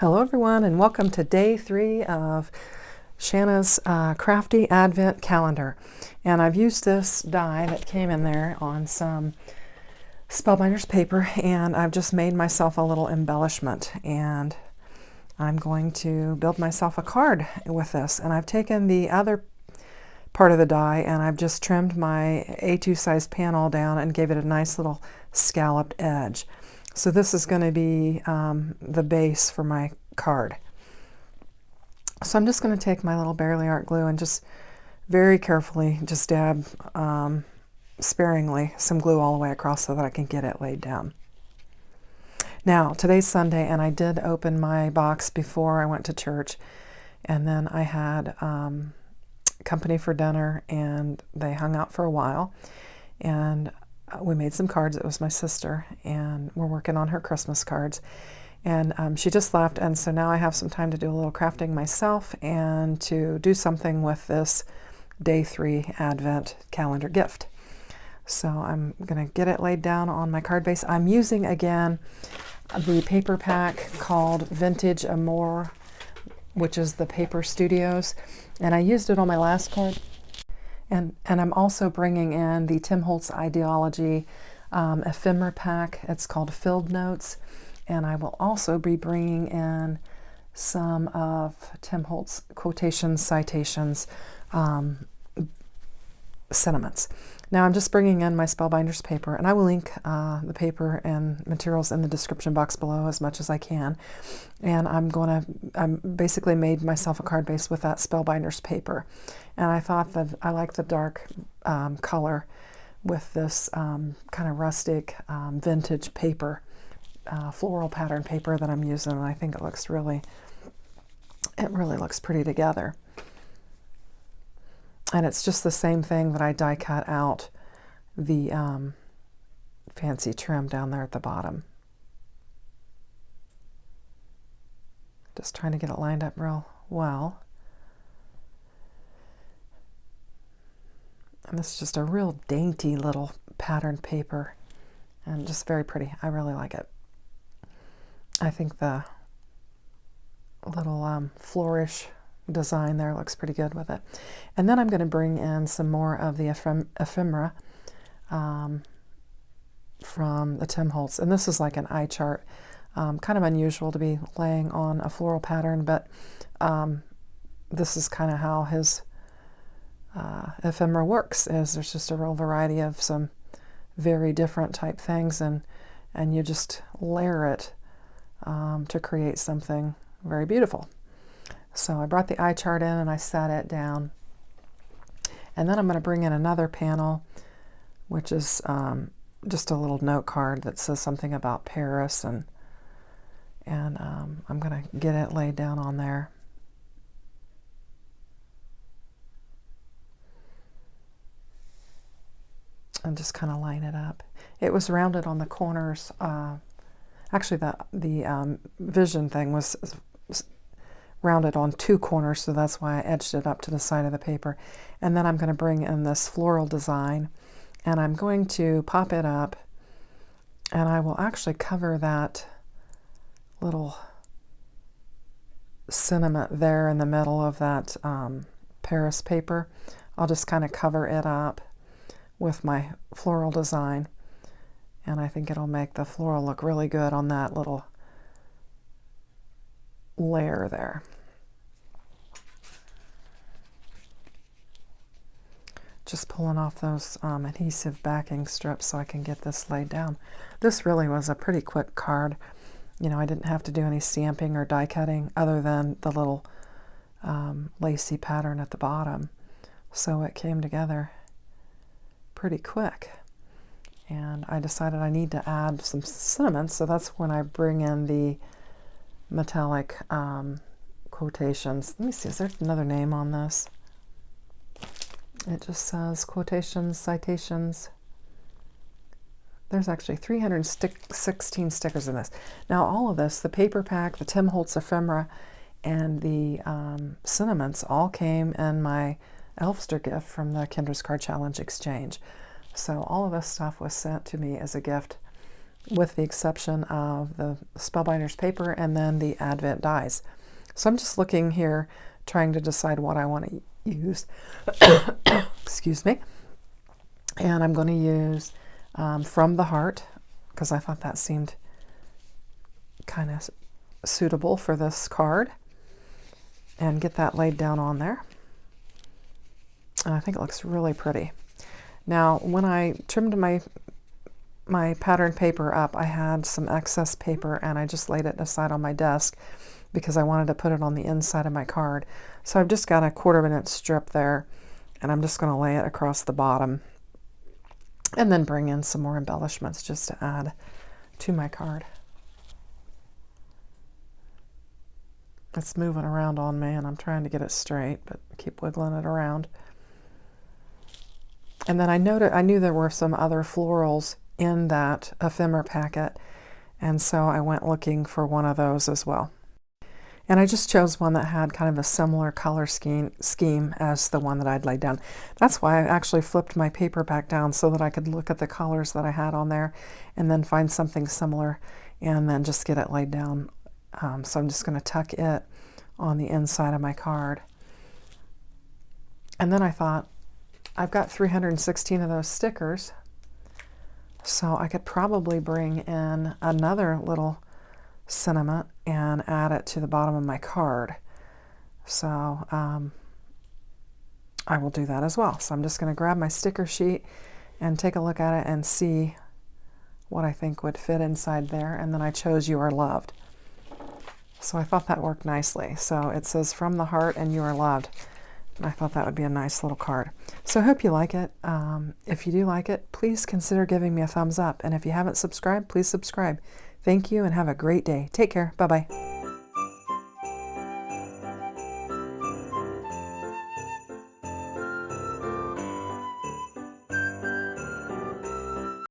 Hello everyone, and welcome to day 3 of Shanna's Crafty Advent Calendar. And I've used this die that came in there on some Spellbinders paper, and I've just made myself a little embellishment, and I'm going to build myself a card with this. And I've taken the other part of the die and I've just trimmed my A2 size panel down and gave it a nice little scalloped edge. So this is going to be the base for my card. So I'm just going to take my little Barely Art glue and just very carefully just dab sparingly some glue all the way across so that I can get it laid down. Now today's Sunday, and I did open my box before I went to church, and then I had company for dinner and they hung out for a while, and we made some cards. It was my sister, and we're working on her Christmas cards, and she just left, and so now I have some time to do a little crafting myself and to do something with this day 3 Advent calendar gift. So I'm gonna get it laid down on my card base. I'm using again the paper pack called Vintage Amour, which is the Paper Studios, and I used it on my last card. And I'm also bringing in the Tim Holtz Ideology ephemera pack. It's called Filled Notes, and I will also be bringing in some of Tim Holtz quotations, citations, sentiments. Now I'm just bringing in my Spellbinders paper, and I will link the paper and materials in the description box below as much as I can. And I'm basically made myself a card base with that Spellbinders paper. And I thought that I like the dark color with this kind of rustic vintage paper, floral pattern paper that I'm using, and I think it really looks pretty together. And it's just the same thing that I die cut out the fancy trim down there at the bottom. Just trying to get it lined up real well. And this is just a real dainty little patterned paper, and just very pretty. I really like it. I think the little flourish design there looks pretty good with it. And then I'm going to bring in some more of the ephemera from the Tim Holtz. And this is like an eye chart. Kind of unusual to be laying on a floral pattern, but this is kind of how his ephemera works, is there's just a real variety of some very different type things, and you just layer it to create something very beautiful. So I brought the eye chart in and I sat it down, and then I'm going to bring in another panel, which is just a little note card that says something about Paris, and I'm going to get it laid down on there. And just kind of line it up. It was rounded on the corners. Actually, the vision thing was rounded on 2 corners, so that's why I edged it up to the side of the paper. And then I'm going to bring in this floral design, and I'm going to pop it up, and I will actually cover that little sentiment there in the middle of that Paris paper. I'll just kind of cover it up with my floral design, and I think it'll make the floral look really good on that little layer there. Just pulling off those adhesive backing strips so I can get this laid down. This really was a pretty quick card. You know, I didn't have to do any stamping or die cutting other than the little lacy pattern at the bottom. So it came together pretty quick. And I decided I need to add some sentiments, so that's when I bring in the metallic quotations. Let me see, is there another name on this? It just says quotations, citations. There's actually 316 stickers in this. Now all of this, the paper pack, the Tim Holtz ephemera, and the sentiments all came in my Elfster gift from the Kinder's Card Challenge Exchange. So all of this stuff was sent to me as a gift with the exception of the Spellbinders paper and then the Advent dies. So I'm just looking here, trying to decide what I want to use. Excuse me. And I'm going to use From the Heart, because I thought that seemed kind of suitable for this card, and get that laid down on there. And I think it looks really pretty. Now, when I trimmed my pattern paper up, I had some excess paper and I just laid it aside on my desk because I wanted to put it on the inside of my card. So I've just got a 1/4 inch strip there, and I'm just going to lay it across the bottom and then bring in some more embellishments just to add to my card. It's moving around on me and I'm trying to get it straight, but keep wiggling it around. And then I knew there were some other florals in that ephemera packet, and so I went looking for one of those as well. And I just chose one that had kind of a similar color scheme as the one that I'd laid down. That's why I actually flipped my paper back down so that I could look at the colors that I had on there and then find something similar and then just get it laid down. So I'm just going to tuck it on the inside of my card. And then I thought, I've got 316 of those stickers, so I could probably bring in another little sentiment and add it to the bottom of my card. So I will do that as well. So I'm just going to grab my sticker sheet and take a look at it and see what I think would fit inside there. And then I chose You Are Loved. So I thought that worked nicely. So it says From the Heart and You Are Loved. I thought that would be a nice little card. So I hope you like it. If you do like it, please consider giving me a thumbs up. And if you haven't subscribed, please subscribe. Thank you and have a great day. Take care. Bye-bye.